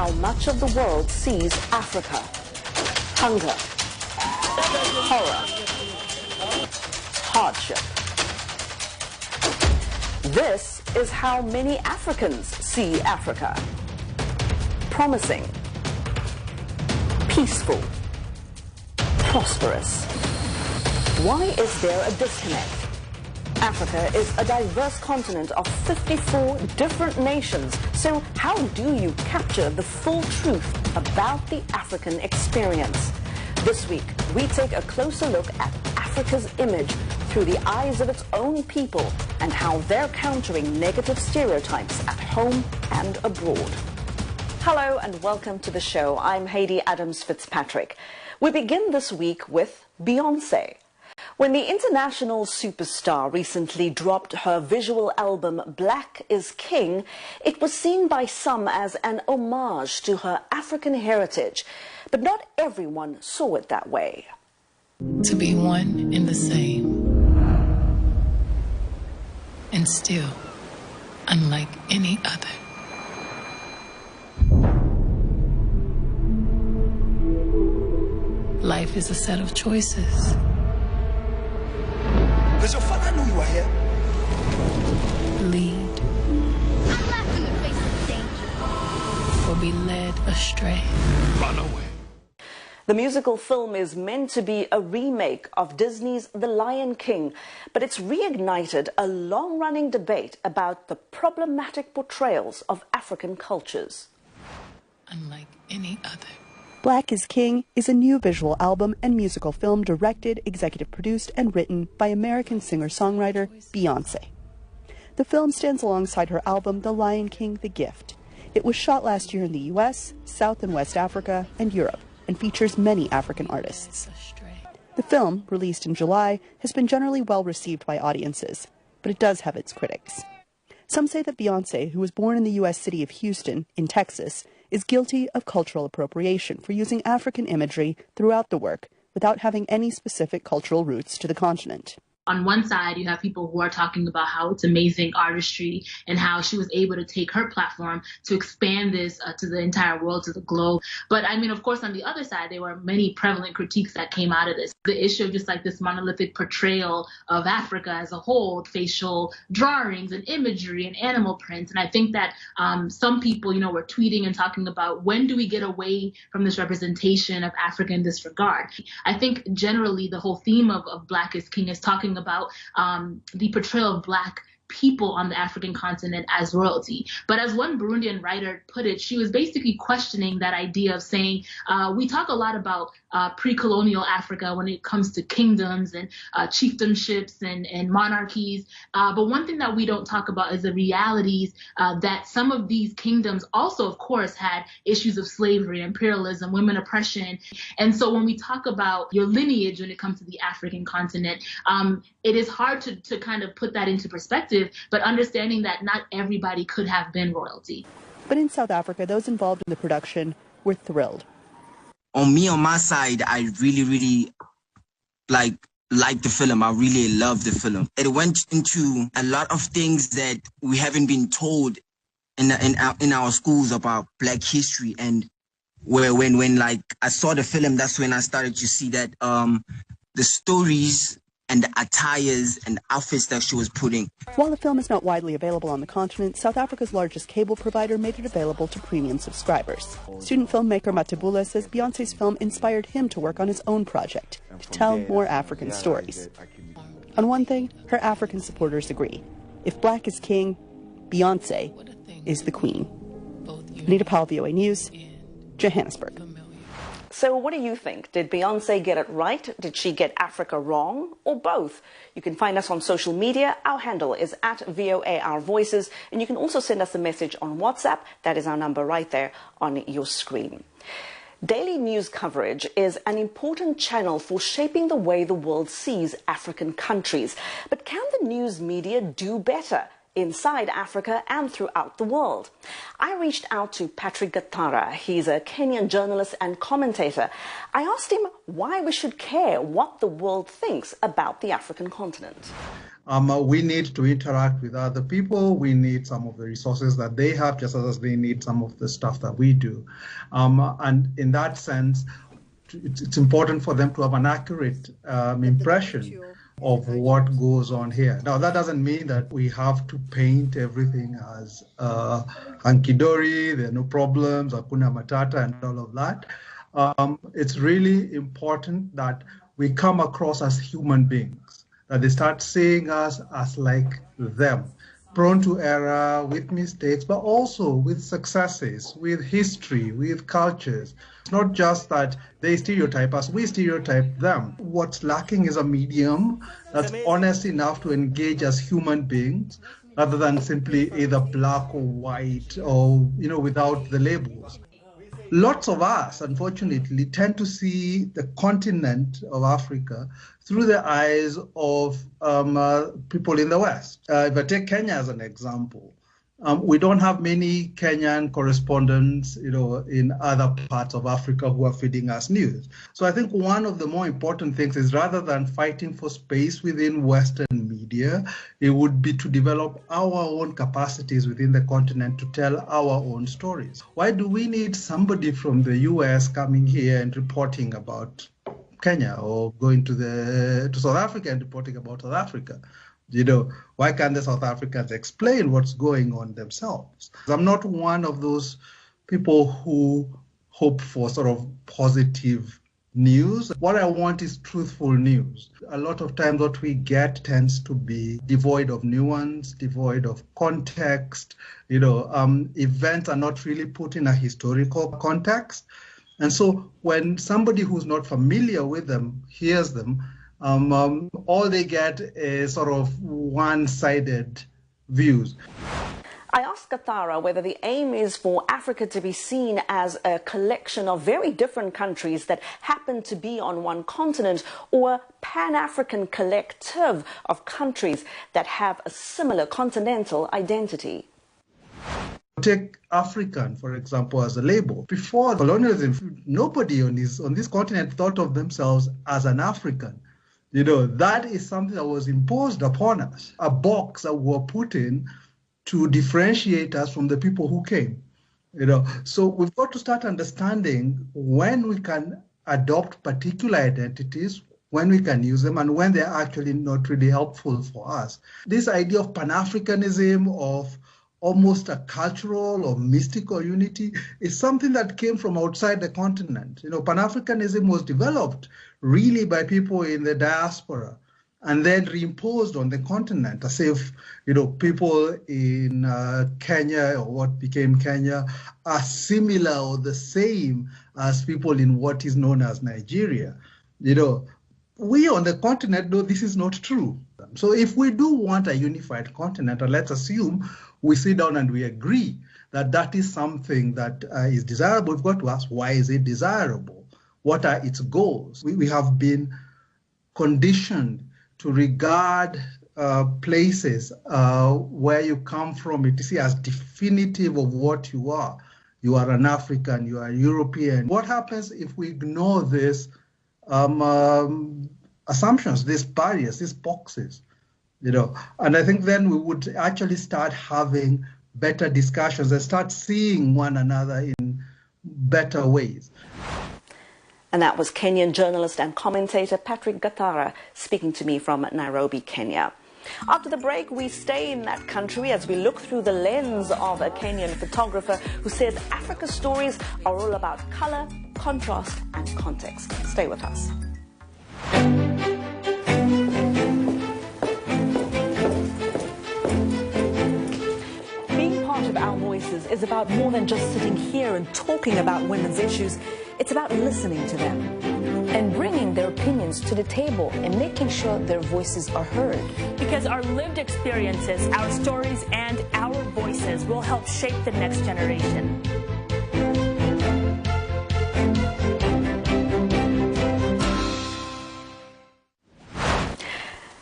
how much of the world sees Africa. Hunger, horror, hardship. This is how many Africans see Africa. Promising, peaceful, prosperous. Why is there a disconnect? Africa is a diverse continent of 54 different nations. So how do you capture the full truth about the African experience? This week, we take a closer look at Africa's image through the eyes of its own people and how they're countering negative stereotypes at home and abroad. Hello and welcome to the show. I'm Haydee Adams Fitzpatrick. We begin this week with Beyoncé. When the international superstar recently dropped her visual album Black is King, it was seen by some as an homage to her African heritage. But not everyone saw it that way. To be one and the same, and still unlike any other. Life is a set of choices. Does your father know you are here? Lead. I'm left in the face of danger. Or be led astray. Run away. The musical film is meant to be a remake of Disney's The Lion King, but it's reignited a long-running debate about the problematic portrayals of African cultures. Unlike any other. Black is King is a new visual album and musical film directed, executive produced, and written by American singer-songwriter Beyoncé. The film stands alongside her album The Lion King, The Gift. It was shot last year in the U.S., South and West Africa, and Europe, and features many African artists. The film, released in July, has been generally well received by audiences, but it does have its critics. Some say that Beyoncé, who was born in the U.S. city of Houston, in Texas, is guilty of cultural appropriation for using African imagery throughout the work without having any specific cultural roots to the continent. On one side, you have people who are talking about how it's amazing artistry and how she was able to take her platform to expand this to the entire world, to the globe. But I mean, of course, on the other side, there were many prevalent critiques that came out of this. The issue of just like this monolithic portrayal of Africa as a whole, facial drawings and imagery and animal prints. And I think that some people, were tweeting and talking about when do we get away from this representation of Africa in this regard? I think generally the whole theme of Black is King is talking about the portrayal of Black people on the African continent as royalty. But as one Burundian writer put it, she was basically questioning that idea of saying, we talk a lot about pre-colonial Africa when it comes to kingdoms and chieftainships and monarchies. But one thing that we don't talk about is the realities that some of these kingdoms also, of course, had issues of slavery, imperialism, women oppression. And so when we talk about your lineage when it comes to the African continent, it is hard to kind of put that into perspective, but understanding that not everybody could have been royalty. But in South Africa, those involved in the production were thrilled. On my side, I really like the film. I really love the film. It went into a lot of things that we haven't been told in our schools about Black history. And when like I saw the film, that's when I started to see that the stories and the attires and outfits that she was putting. While the film is not widely available on the continent, South Africa's largest cable provider made it available to premium subscribers. Student filmmaker Matebula says Beyoncé's film inspired him to work on his own project, to tell more African stories. On one thing, her African supporters agree. If Black is King, Beyoncé is the queen. Anita Powell, VOA News, Johannesburg. So what do you think? Did Beyoncé get it right? Did she get Africa wrong? Or both? You can find us on social media. Our handle is at VOA Our Voices. And you can also send us a message on WhatsApp. That is our number right there on your screen. Daily news coverage is an important channel for shaping the way the world sees African countries. But can the news media do better inside Africa and throughout the world? I reached out to Patrick Gatara. He's a Kenyan journalist and commentator. I asked him why we should care what the world thinks about the African continent. We need to interact with other people. We need some of the resources that they have, just as they need some of the stuff that we do. And in that sense, it's important for them to have an accurate impression of what goes on here. Now, that doesn't mean that we have to paint everything as hunky-dory, there are no problems, hakuna matata, and all of that. It's really important that we come across as human beings, that they start seeing us as like them, prone to error, with mistakes, but also with successes, with history, with cultures. It's not just that they stereotype us, we stereotype them. What's lacking is a medium that's honest enough to engage as human beings, rather than simply either black or white or, without the labels. Lots of us, unfortunately, tend to see the continent of Africa through the eyes of people in the West. If I take Kenya as an example, we don't have many Kenyan correspondents, in other parts of Africa who are feeding us news. So I think one of the more important things is, rather than fighting for space within Western media, it would be to develop our own capacities within the continent to tell our own stories. Why do we need somebody from the US coming here and reporting about Kenya, or going to South Africa and reporting about South Africa? Why can't the South Africans explain what's going on themselves? I'm not one of those people who hope for sort of positive news. What I want is truthful news. A lot of times what we get tends to be devoid of nuance, devoid of context. Events are not really put in a historical context. And so when somebody who's not familiar with them hears them, all they get is sort of one-sided views. I asked Gathara whether the aim is for Africa to be seen as a collection of very different countries that happen to be on one continent, or a Pan-African collective of countries that have a similar continental identity. Take African, for example, as a label. Before colonialism, nobody on this continent thought of themselves as an African. That is something that was imposed upon us, a box that we were put in to differentiate us from the people who came. So we've got to start understanding when we can adopt particular identities, when we can use them, and when they're actually not really helpful for us. This idea of Pan-Africanism, of almost a cultural or mystical unity, is something that came from outside the continent. Pan-Africanism was developed really by people in the diaspora, and then reimposed on the continent, as if people in Kenya, or what became Kenya, are similar or the same as people in what is known as Nigeria. We on the continent know this is not true. So if we do want a unified continent, and let's assume we sit down and we agree that that is something that is desirable, we've got to ask, why is it desirable? What are its goals? We have been conditioned to regard places where you come from, as definitive of what you are. You are an African, you are European. What happens if we ignore these assumptions, these barriers, these boxes? And I think then we would actually start having better discussions and start seeing one another in better ways. And that was Kenyan journalist and commentator Patrick Gathara speaking to me from Nairobi, Kenya. After the break, we stay in that country as we look through the lens of a Kenyan photographer who says Africa's stories are all about color, contrast, and context. Stay with us. Being part of Our Voices is about more than just sitting here and talking about women's issues. It's about listening to them and bringing their opinions to the table and making sure their voices are heard. Because our lived experiences, our stories, and our voices will help shape the next generation.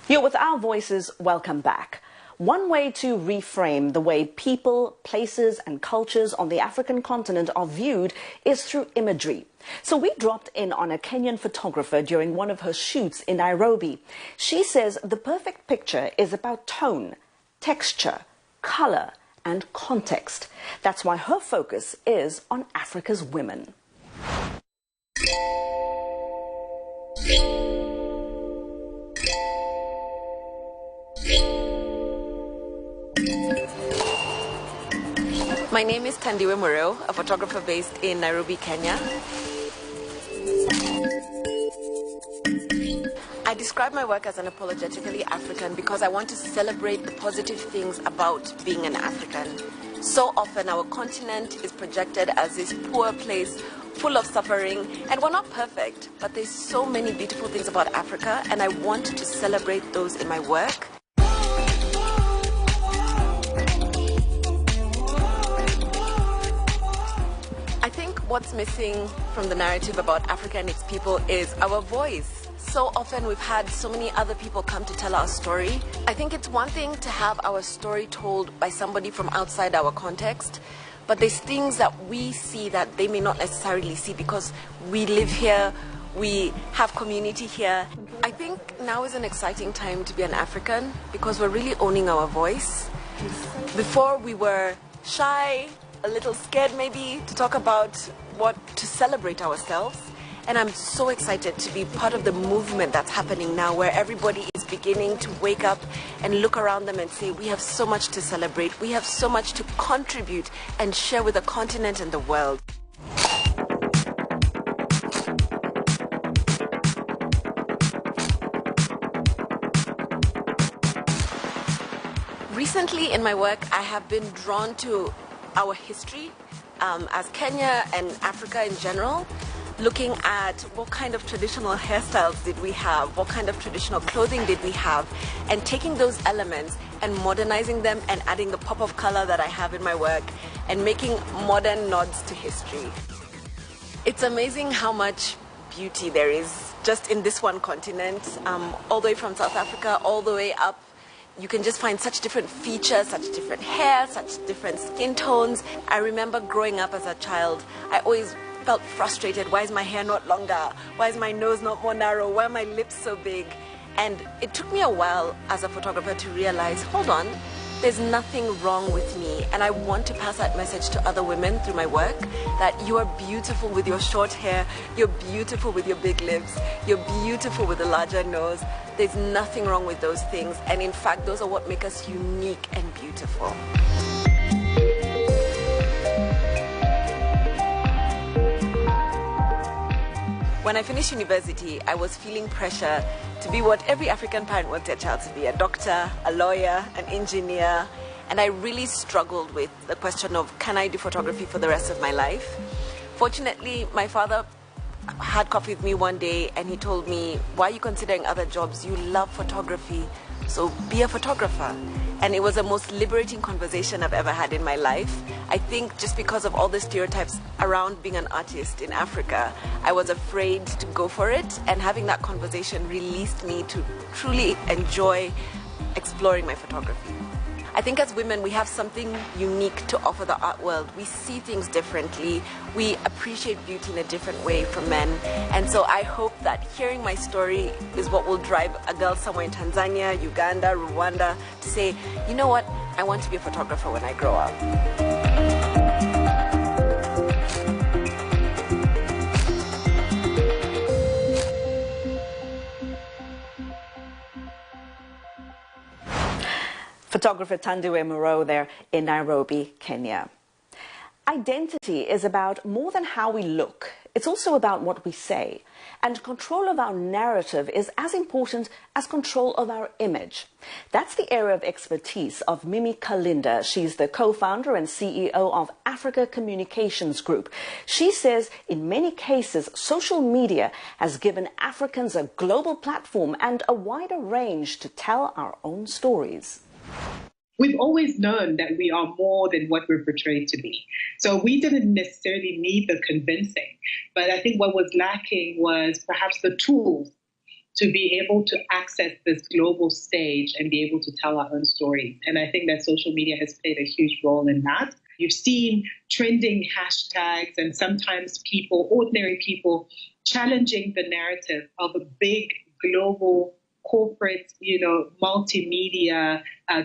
You're with Our Voices. Welcome back. One way to reframe the way people, places and cultures on the African continent are viewed is through imagery. So we dropped in on a Kenyan photographer during one of her shoots in Nairobi. She says the perfect picture is about tone, texture, color and context. That's why her focus is on Africa's women. My name is Thandiwe Mureo, a photographer based in Nairobi, Kenya. I describe my work as unapologetically African because I want to celebrate the positive things about being an African. So often our continent is projected as this poor place full of suffering, and we're not perfect, but there's so many beautiful things about Africa, and I want to celebrate those in my work. I think what's missing from the narrative about Africa and its people is our voice. So often we've had so many other people come to tell our story. I think it's one thing to have our story told by somebody from outside our context, but there's things that we see that they may not necessarily see because we live here, we have community here. I think now is an exciting time to be an African because we're really owning our voice. Before we were shy, a little scared maybe to talk about to celebrate ourselves. And I'm so excited to be part of the movement that's happening now where everybody is beginning to wake up and look around them and say, we have so much to celebrate, we have so much to contribute and share with the continent and the world. Recently in my work, I have been drawn to our history as Kenya and Africa in general, looking at what kind of traditional hairstyles did we have, what kind of traditional clothing did we have, and taking those elements and modernizing them and adding the pop of color that I have in my work and making modern nods to history. It's amazing how much beauty there is just in this one continent, all the way from South Africa, all the way up. You can just find such different features, such different hair, such different skin tones. I remember growing up as a child, I always felt frustrated. Why is my hair not longer? Why is my nose not more narrow? Why are my lips so big? And it took me a while as a photographer to realize, hold on, there's nothing wrong with me. And I want to pass that message to other women through my work, that you are beautiful with your short hair, you're beautiful with your big lips, you're beautiful with a larger nose. There's nothing wrong with those things. And in fact, those are what make us unique and beautiful. When I finished university, I was feeling pressure to be what every African parent wants their child to be, a doctor, a lawyer, an engineer. And I really struggled with the question of, can I do photography for the rest of my life? Fortunately, my father had coffee with me one day and he told me, why are you considering other jobs? You love photography, so be a photographer. And it was the most liberating conversation I've ever had in my life. I think just because of all the stereotypes around being an artist in Africa, I was afraid to go for it, and having that conversation released me to truly enjoy exploring my photography. I think as women, we have something unique to offer the art world. We see things differently. We appreciate beauty in a different way from men. And so I hope that hearing my story is what will drive a girl somewhere in Tanzania, Uganda, Rwanda to say, you know what, I want to be a photographer when I grow up. Photographer Thandiwe Mureo there in Nairobi, Kenya. Identity is about more than how we look. It's also about what we say. And control of our narrative is as important as control of our image. That's the area of expertise of Mimi Kalinda. She's the co-founder and CEO of Africa Communications Group. She says in many cases, social media has given Africans a global platform and a wider range to tell our own stories. We've always known that we are more than what we're portrayed to be. So we didn't necessarily need the convincing. But I think what was lacking was perhaps the tools to be able to access this global stage and be able to tell our own stories. And I think that social media has played a huge role in that. You've seen trending hashtags and sometimes people, ordinary people, challenging the narrative of a big global corporate, multimedia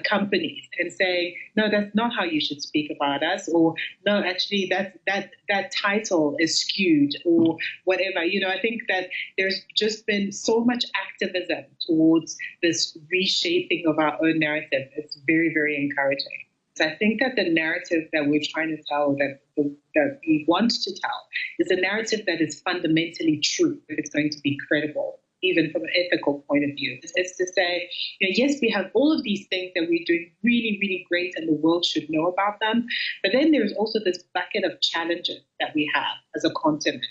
companies and saying, no, that's not how you should speak about us, or no, actually that title is skewed, or whatever. I think that there's just been so much activism towards this reshaping of our own narrative. It's very, very encouraging. So I think that the narrative that we're trying to tell, that we want to tell, is a narrative that is fundamentally true if it's going to be credible, even from an ethical point of view. It's to say, yes, we have all of these things that we're doing really, really great and the world should know about them. But then there's also this bucket of challenges that we have as a continent.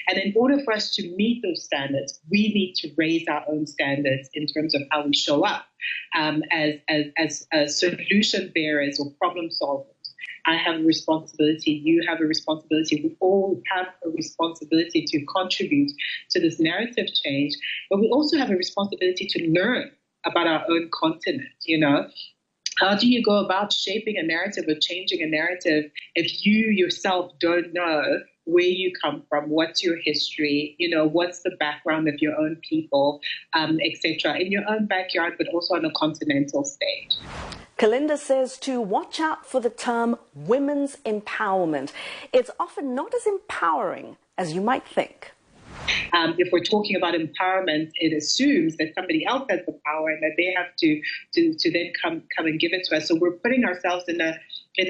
And in order for us to meet those standards, we need to raise our own standards in terms of how we show up as solution bearers or problem solvers. I have a responsibility, you have a responsibility, we all have a responsibility to contribute to this narrative change, but we also have a responsibility to learn about our own continent, How do you go about shaping a narrative or changing a narrative if you yourself don't know where you come from, what's your history, what's the background of your own people, etc., in your own backyard, but also on a continental stage? Kalinda says to watch out for the term women's empowerment. It's often not as empowering as you might think. If we're talking about empowerment, it assumes that somebody else has the power and that they have to then come and give it to us. So we're putting ourselves in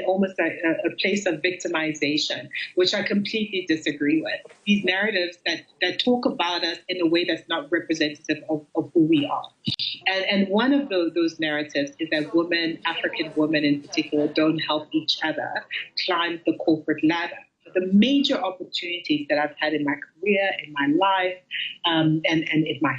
almost a place of victimization, which I completely disagree with. These narratives that talk about us in a way that's not representative of who we are. And one of those narratives is that women, African women in particular, don't help each other climb the corporate ladder. The major opportunities that I've had in my career, in my life, and in my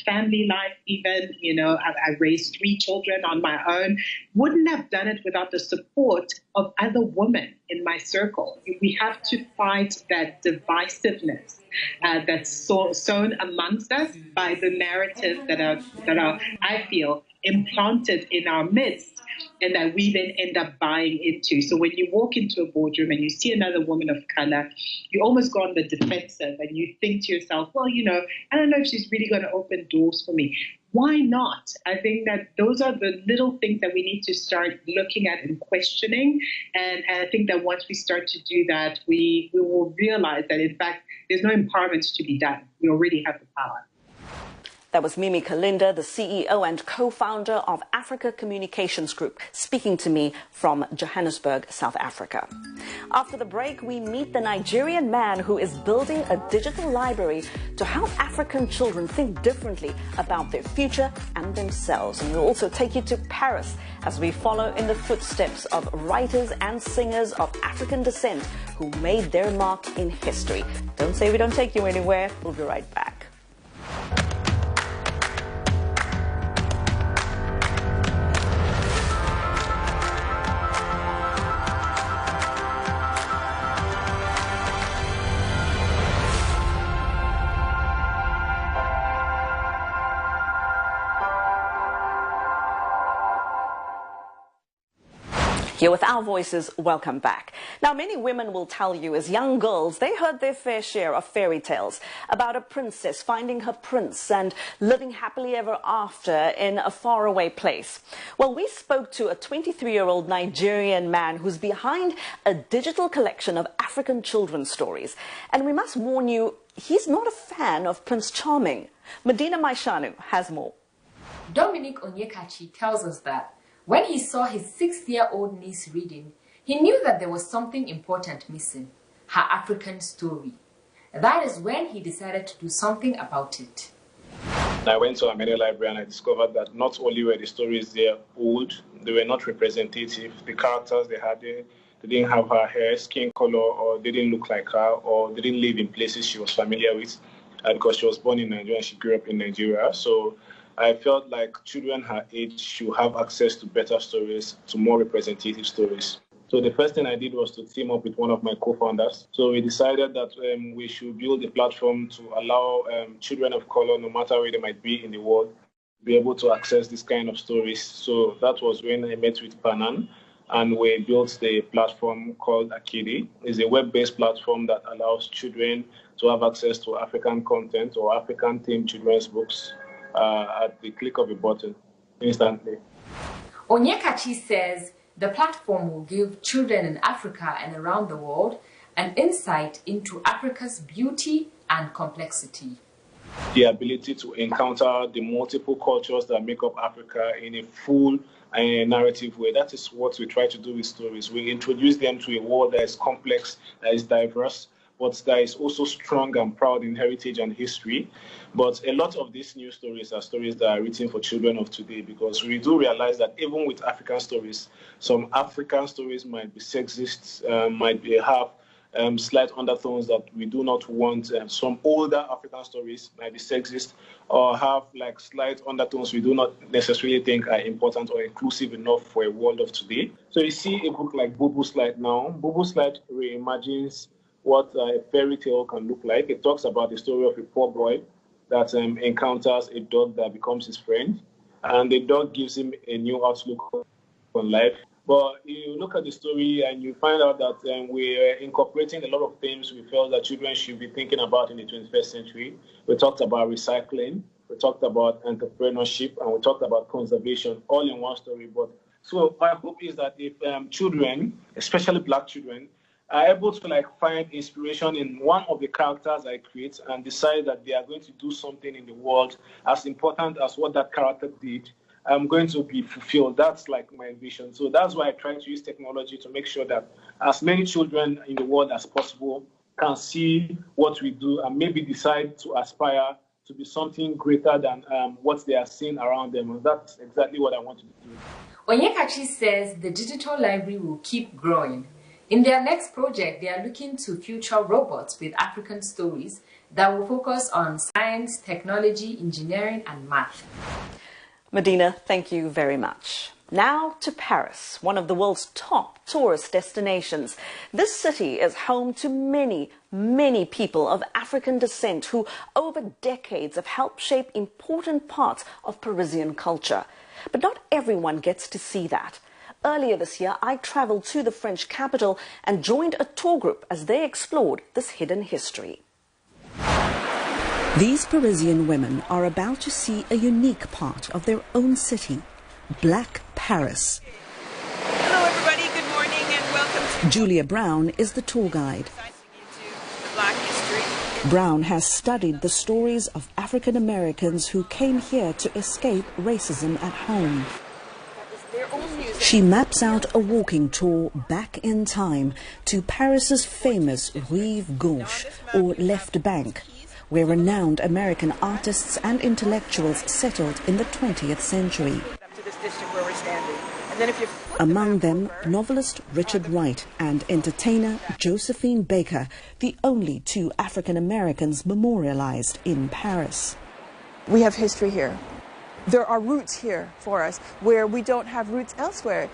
family life even, I raised 3 children on my own, wouldn't have done it without the support of other women in my circle. We have to fight that divisiveness that's sown amongst us by the narrative that are, I feel, implanted in our midst, and that we then end up buying into. So when you walk into a boardroom and you see another woman of color, you almost go on the defensive and you think to yourself, well, I don't know if she's really going to open doors for me. Why not? I think that those are the little things that we need to start looking at and questioning. And I think that once we start to do that, we will realize that, in fact, there's no empowerment to be done. We already have the power. That was Mimi Kalinda, the CEO and co-founder of Africa Communications Group, speaking to me from Johannesburg, South Africa. After the break, we meet the Nigerian man who is building a digital library to help African children think differently about their future and themselves. And we'll also take you to Paris as we follow in the footsteps of writers and singers of African descent who made their mark in history. Don't say we don't take you anywhere. We'll be right back. Here with Our Voices, welcome back. Now, many women will tell you as young girls they heard their fair share of fairy tales about a princess finding her prince and living happily ever after in a faraway place. Well, we spoke to a 23-year-old Nigerian man who's behind a digital collection of African children's stories. And we must warn you, he's not a fan of Prince Charming. Medina Maishanu has more. Dominic Onyekachi tells us that when he saw his 6-year-old niece reading, he knew that there was something important missing, her African story. That is when he decided to do something about it. I went to a many library and I discovered that not only were the stories there old, they were not representative. The characters they had there, they didn't have her hair, skin color, or they didn't look like her, or they didn't live in places she was familiar with, because she was born in Nigeria and she grew up in Nigeria. So I felt like children her age should have access to better stories, to more representative stories. So the first thing I did was to team up with one of my co-founders. So we decided that we should build a platform to allow children of color, no matter where they might be in the world, be able to access this kind of stories. So that was when I met with Panan, and we built the platform called Akidi. It's a web-based platform that allows children to have access to African content or African-themed children's books at the click of a button instantly. Onyekachi says the platform will give children in Africa and around the world an insight into Africa's beauty and complexity. The ability to encounter the multiple cultures that make up Africa in a full and narrative way. That is what we try to do with stories. We introduce them to a world that is complex, that is diverse, but that is also strong and proud in heritage and history. But a lot of these new stories are stories that are written for children of today, because we do realize that even with African stories, some African stories might be sexist, might have slight undertones that we do not want. Some older African stories might be sexist or have like slight undertones we do not necessarily think are important or inclusive enough for a world of today. So you see a book like Bobo Slide now. Bobo Slide reimagines what a fairy tale can look like. It talks about the story of a poor boy that encounters a dog that becomes his friend, and the dog gives him a new outlook on life. But you look at the story and you find out that we're incorporating a lot of themes we felt that children should be thinking about in the 21st century. We talked about recycling, we talked about entrepreneurship, and we talked about conservation, all in one story. But so my hope is that if children, especially Black children, are able to find inspiration in one of the characters I create and decide that they are going to do something in the world as important as what that character did, I'm going to be fulfilled. That's like my vision. So that's why I try to use technology to make sure that as many children in the world as possible can see what we do and maybe decide to aspire to be something greater than what they are seeing around them. And that's exactly what I want to do. Onyekachi says the digital library will keep growing. In their next project, they are looking to future robots with African stories that will focus on science, technology, engineering, and math. Medina, thank you very much. Now to Paris, one of the world's top tourist destinations. This city is home to many, many people of African descent who over decades have helped shape important parts of Parisian culture. But not everyone gets to see that. Earlier this year, I traveled to the French capital and joined a tour group as they explored this hidden history. These Parisian women are about to see a unique part of their own city, Black Paris. Hello everybody, good morning and welcome to Julia Brown is the tour guide. Black history. Brown has studied the stories of African Americans who came here to escape racism at home. She maps out a walking tour back in time to Paris's famous Rive Gauche, or Left Bank, where renowned American artists and intellectuals settled in the 20th century. Among them, novelist Richard Wright and entertainer Josephine Baker, the only two African Americans memorialized in Paris. We have history here. There are roots here for us where we don't have roots elsewhere.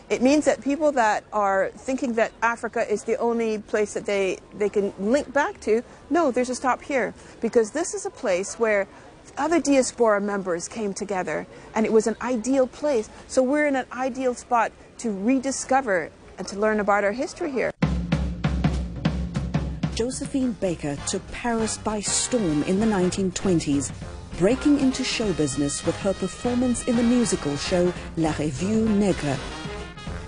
It means that people that are thinking that Africa is the only place that they can link back to, no, there's a stop here, because this is a place where other diaspora members came together and it was an ideal place. So we're in an ideal spot to rediscover and to learn about our history here. Josephine Baker took Paris by storm in the 1920s, breaking into show business with her performance in the musical show La Revue Nègre.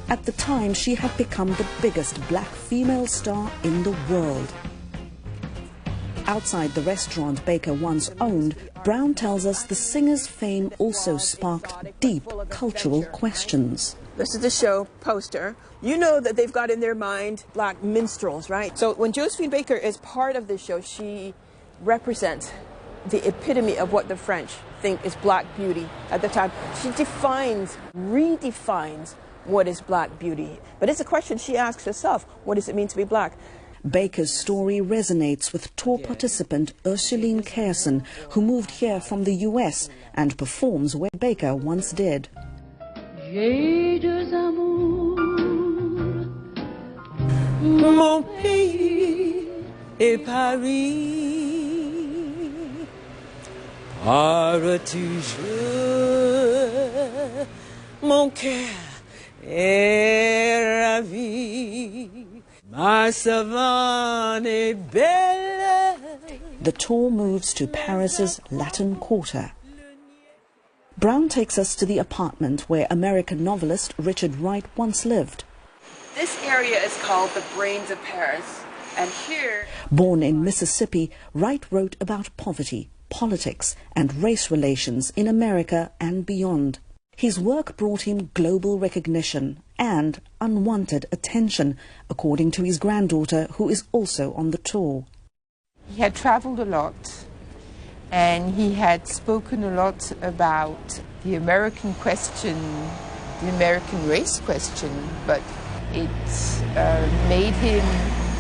At the time, she had become the biggest black female star in the world. Outside the restaurant Baker once owned, Brown tells us the singer's fame also sparked deep cultural questions. This is the show poster. You know that they've got in their mind black minstrels, right? So when Josephine Baker is part of the show, she represents the epitome of what the French think is black beauty at the time. She redefines what is black beauty. But it's a question she asks herself, what does it mean to be black? Baker's story resonates with tour participant Ursuline Kherson, who moved here from the US and performs where Baker once did. J'ai deux amours Mon pays est Paris. Pars-tu, mon cœur est ravi. Ma savane est belle. The tour moves to Paris's Latin Quarter. Brown takes us to the apartment where American novelist Richard Wright once lived. This area is called the Brains of Paris, and here... Born in Mississippi, Wright wrote about poverty, politics and race relations in America and beyond. His work brought him global recognition and unwanted attention, according to his granddaughter, who is also on the tour. He had traveled a lot, and he had spoken a lot about the American question, the American race question, but it made him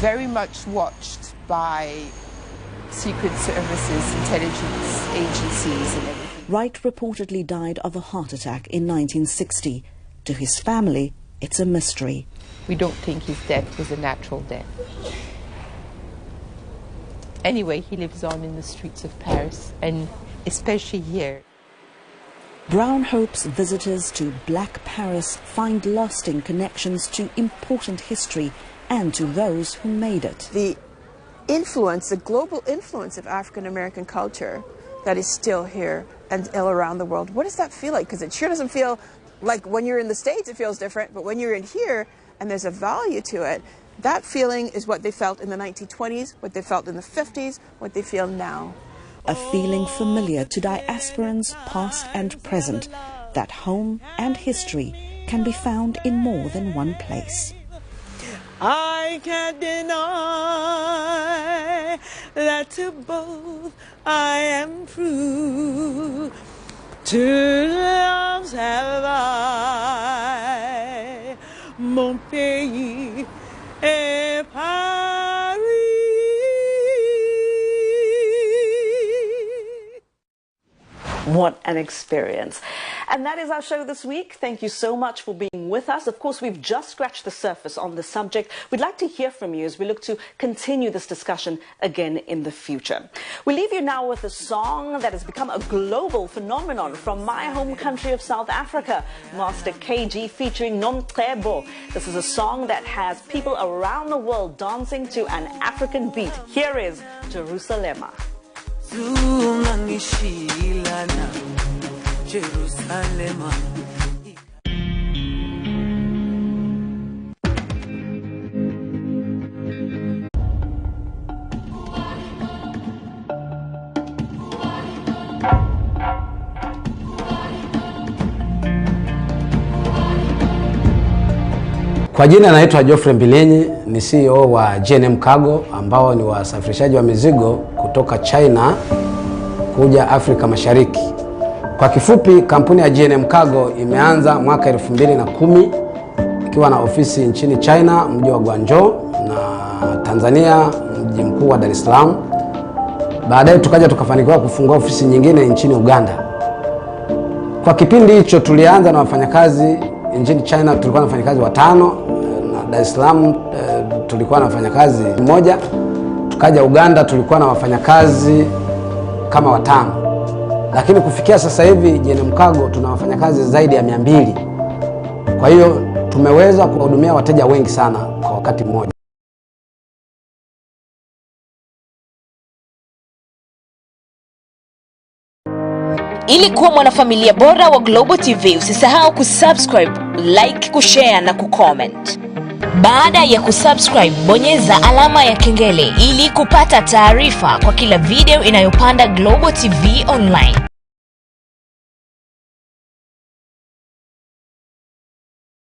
very much watched by secret services, intelligence agencies and everything. Wright reportedly died of a heart attack in 1960. To his family, it's a mystery. We don't think his death was a natural death. Anyway, he lives on in the streets of Paris, and especially here. Brown hopes visitors to Black Paris find lasting connections to important history and to those who made it. The influence, the global influence of African American culture that is still here and all around the world. What does that feel like? Because it sure doesn't feel like when you're in the States it feels different, but when you're in here and there's a value to it, that feeling is what they felt in the 1920s, what they felt in the 50s, what they feel now. A feeling familiar to diasporans past and present, that home and history can be found in more than one place. I can't deny that to both I am true. Two loves have I, mon pays est Paris. What an experience. And that is our show this week. Thank you so much for being with us. Of course, we've just scratched the surface on the subject. We'd like to hear from you as we look to continue this discussion again in the future. We leave you now with a song that has become a global phenomenon from my home country of South Africa, Master KG featuring Nomcebo. This is a song that has people around the world dancing to an African beat. Here is Jerusalema. Jerusalema. Kwa jina naitwa Geoffrey Mbilinyi, ni CEO wa GNM Cargo ambao ni wasafirishaji wa mizigo kutoka China kuja Afrika Mashariki. Kwa kifupi, kampuni ya GNM Cargo imeanza mwaka 2010 ikiwa na ofisi nchini China, mji wa Guangzhou, na Tanzania, mji mkuu wa Dar es Salaam. Baadaye tukaja tukafanikiwa kufungua ofisi nyingine nchini Uganda. Kwa kipindi hicho tulianza na wafanyakazi nchini China, tulikuwa na wafanyakazi 5, na Dar es Salaam tulikuwa na wafanyakazi 1. Tukaja Uganda tulikuwa na wafanyakazi kama 5. Lakini kufikia sasa hivi GNM Cargo tuna wafanyakazi zaidi ya 200. Kwa hiyo tumeweza kuhudumia wateja wengi sana kwa wakati mmoja. Ili kuwa mwanafamilia bora wa Global TV, usisahau kusubscribe, like, kushare na kucomment. Baada ya kusubscribe, bonyeza alama ya kengele ili kupata taarifa kwa kila video inayopanda Global TV Online.